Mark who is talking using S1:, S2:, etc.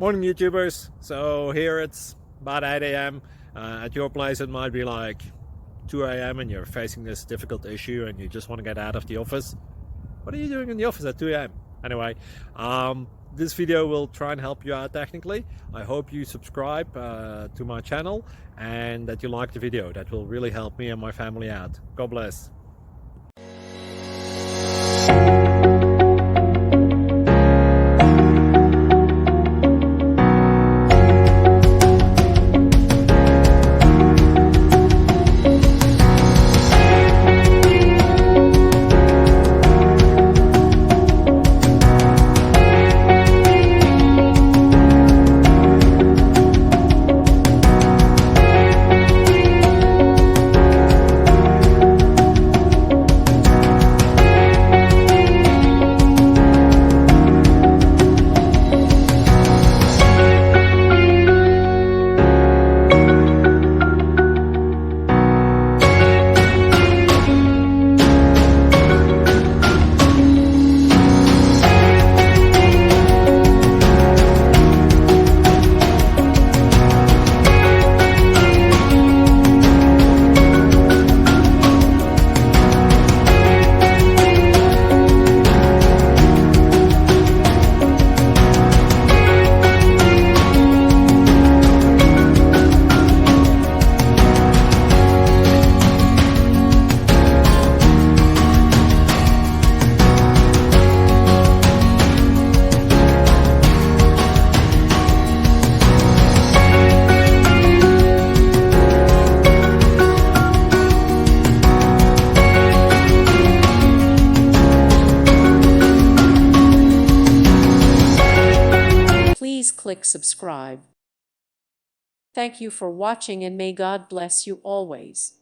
S1: Morning YouTubers. So here it's about 8 a.m. At your place it might be like 2 a.m. and you're facing this difficult issue and you just want to get out of the office. What are you doing in the office at 2 a.m.? Anyway, this video will try and help you out technically. I hope you subscribe to my channel and that you like the video. That will really help me and my family out. God bless.
S2: Please click subscribe. Thank you for watching and may God bless you always.